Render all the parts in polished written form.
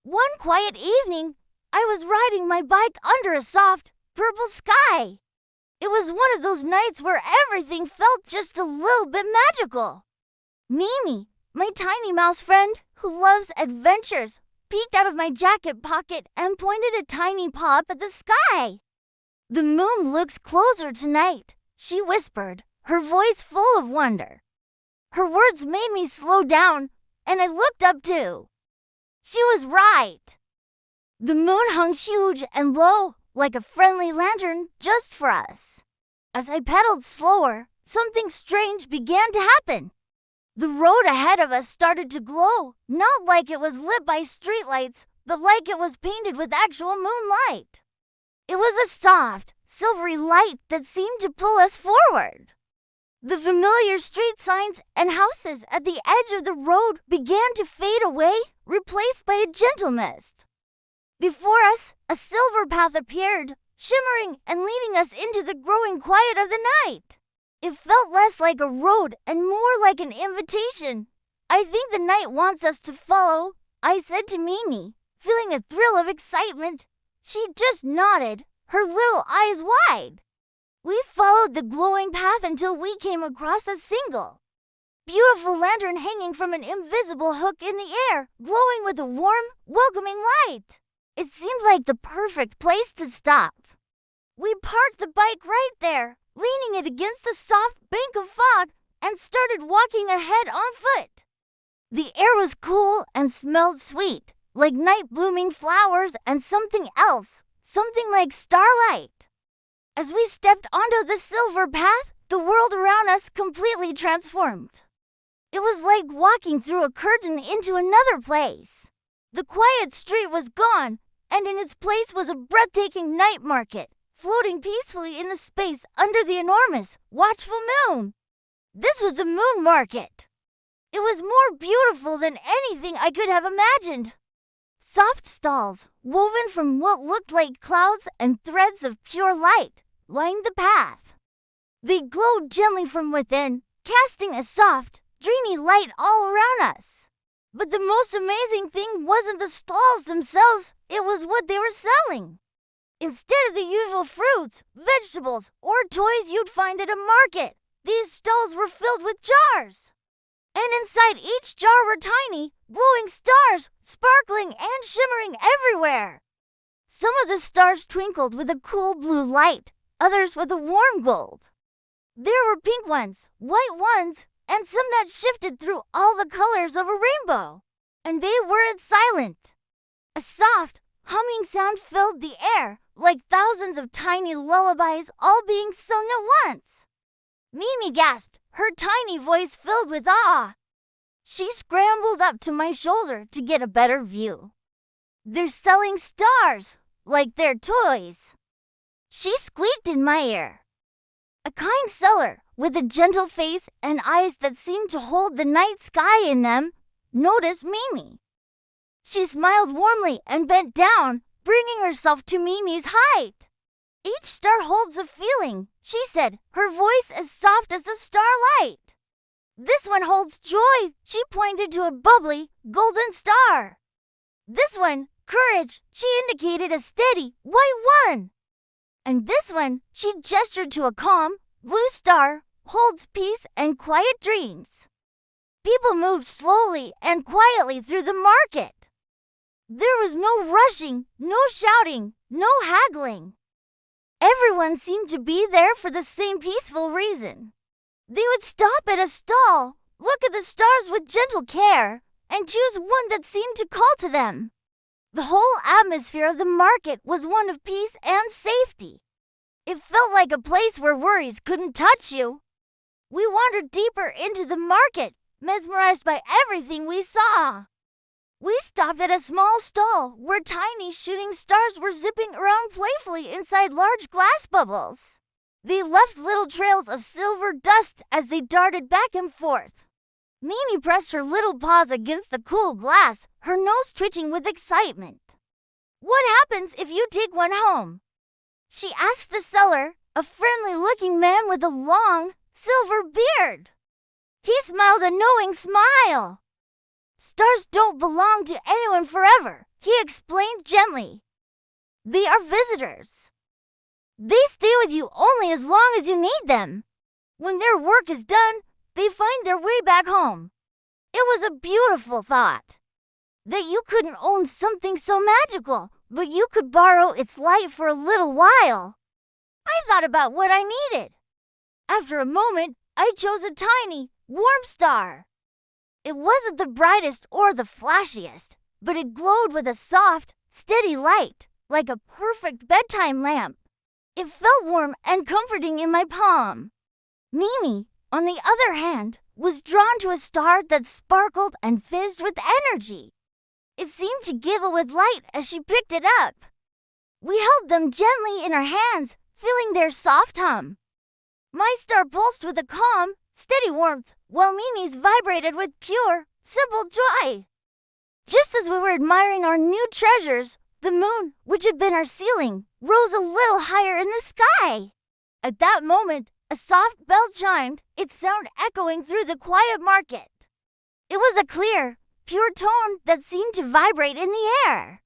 One quiet evening, I was riding my bike under a soft, purple sky. It was one of those nights where everything felt just a little bit magical. Mimi, my tiny mouse friend who loves adventures, peeked out of my jacket pocket and pointed a tiny paw up at the sky. "The moon looks closer tonight," she whispered, her voice full of wonder. Her words made me slow down, and I looked up too. She was right. The moon hung huge and low, like a friendly lantern just for us. As I pedaled slower, something strange began to happen. The road ahead of us started to glow, not like it was lit by streetlights, but like it was painted with actual moonlight. It was a soft, silvery light that seemed to pull us forward. The familiar street signs and houses at the edge of the road began to fade away, replaced by a gentle mist. Before us, a silver path appeared, shimmering and leading us into the growing quiet of the night. It felt less like a road and more like an invitation. "I think the night wants us to follow," I said to Mimi, feeling a thrill of excitement. She just nodded, her little eyes wide. We followed the glowing path until we came across a single, beautiful lantern hanging from an invisible hook in the air, glowing with a warm, welcoming light. It seemed like the perfect place to stop. We parked the bike right there, leaning it against a soft bank of fog, and started walking ahead on foot. The air was cool and smelled sweet, like night-blooming flowers and something else, something like starlight. As we stepped onto the silver path, the world around us completely transformed. It was like walking through a curtain into another place. The quiet street was gone, and in its place was a breathtaking night market, floating peacefully in the space under the enormous, watchful moon. This was the moon market. It was more beautiful than anything I could have imagined. Soft stalls, woven from what looked like clouds and threads of pure light, lined the path. They glowed gently from within, casting a soft, dreamy light all around us. But the most amazing thing wasn't the stalls themselves, it was what they were selling. Instead of the usual fruits, vegetables, or toys you'd find at a market, these stalls were filled with jars. And inside each jar were tiny, glowing stars, sparkling and shimmering everywhere. Some of the stars twinkled with a cool blue light, others with a warm gold. There were pink ones, white ones, and some that shifted through all the colors of a rainbow. And they weren't silent. A soft, humming sound filled the air, like thousands of tiny lullabies all being sung at once. Mimi gasped, her tiny voice filled with awe. She scrambled up to my shoulder to get a better view. "They're selling stars, like they're toys," she squeaked in my ear. A kind seller, with a gentle face and eyes that seemed to hold the night sky in them, noticed Mimi. She smiled warmly and bent down, bringing herself to Mimi's height. "Each star holds a feeling," she said, her voice as soft as the starlight. "This one holds joy," she pointed to a bubbly, golden star. "This one, courage," she indicated a steady, white one. "And this one," she gestured to a calm, blue star, "holds peace and quiet dreams." People moved slowly and quietly through the market. There was no rushing, no shouting, no haggling. Everyone seemed to be there for the same peaceful reason. They would stop at a stall, look at the stars with gentle care, and choose one that seemed to call to them. The whole atmosphere of the market was one of peace and safety. It felt like a place where worries couldn't touch you. We wandered deeper into the market, mesmerized by everything we saw. We stopped at a small stall where tiny shooting stars were zipping around playfully inside large glass bubbles. They left little trails of silver dust as they darted back and forth. Mimi pressed her little paws against the cool glass, her nose twitching with excitement. "What happens if you take one home?" she asked the seller, a friendly-looking man with a long, silver beard. He smiled a knowing smile. "Stars don't belong to anyone forever. he explained gently. They are visitors. They stay with you only as long as you need them. When their work is done, they find their way back home. It was a beautiful thought. That you couldn't own something so magical, but you could borrow its light for a little while. I thought about what I needed. After a moment, I chose a tiny, warm star. It wasn't the brightest or the flashiest, but it glowed with a soft, steady light, like a perfect bedtime lamp. It felt warm and comforting in my palm. Mimi, on the other hand, was drawn to a star that sparkled and fizzed with energy. It seemed to giggle with light as she picked it up. We held them gently in our hands, feeling their soft hum. My star pulsed with a calm, steady warmth, while Mimi's vibrated with pure, simple joy. Just as we were admiring our new treasures, the moon, which had been our ceiling, rose a little higher in the sky. At that moment, a soft bell chimed, its sound echoing through the quiet market. It was a clear, pure tone that seemed to vibrate in the air.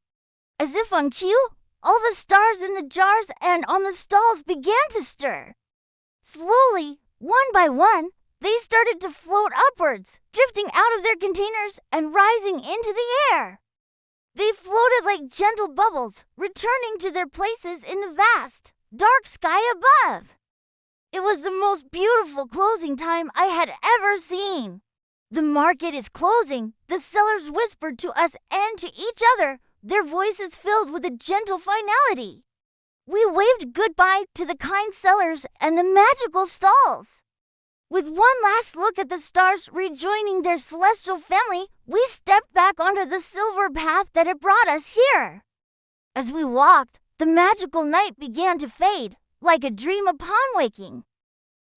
As if on cue, all the stars in the jars and on the stalls began to stir. Slowly, one by one, they started to float upwards, drifting out of their containers and rising into the air. They floated like gentle bubbles, returning to their places in the vast, dark sky above. It was the most beautiful closing time I had ever seen. The market is closing, the sellers whispered to us and to each other, their voices filled with a gentle finality. We waved goodbye to the kind sellers and the magical stalls. With one last look at the stars rejoining their celestial family, we stepped back onto the silver path that had brought us here. As we walked, the magical night began to fade, like a dream upon waking.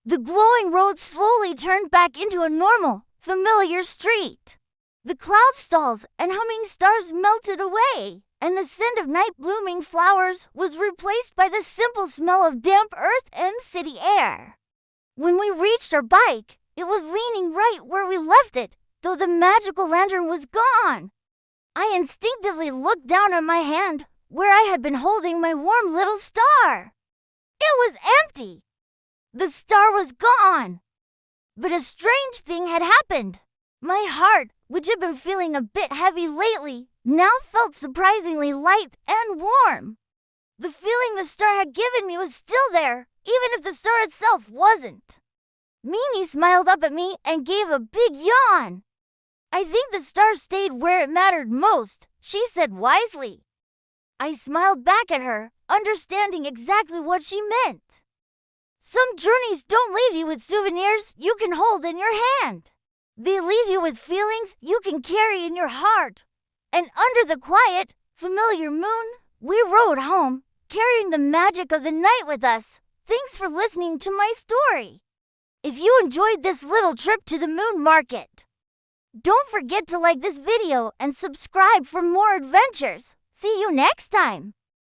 The glowing road slowly turned back into a normal, familiar street. The cloud stalls and humming stars melted away, and the scent of night blooming flowers was replaced by the simple smell of damp earth and city air. When we reached our bike, it was leaning right where we left it, though the magical lantern was gone. I instinctively looked down at my hand, where I had been holding my warm little star. It was empty. The star was gone. But a strange thing had happened. My heart, which had been feeling a bit heavy lately, now felt surprisingly light and warm. The feeling the star had given me was still there, even if the star itself wasn't. Mimi smiled up at me and gave a big yawn. I think the star stayed where it mattered most, she said wisely. I smiled back at her, understanding exactly what she meant. Some journeys don't leave you with souvenirs you can hold in your hand. They leave you with feelings you can carry in your heart. And under the quiet, familiar moon, we rode home, carrying the magic of the night with us. Thanks for listening to my story. If you enjoyed this little trip to the moon market, don't forget to like this video and subscribe for more adventures. See you next time.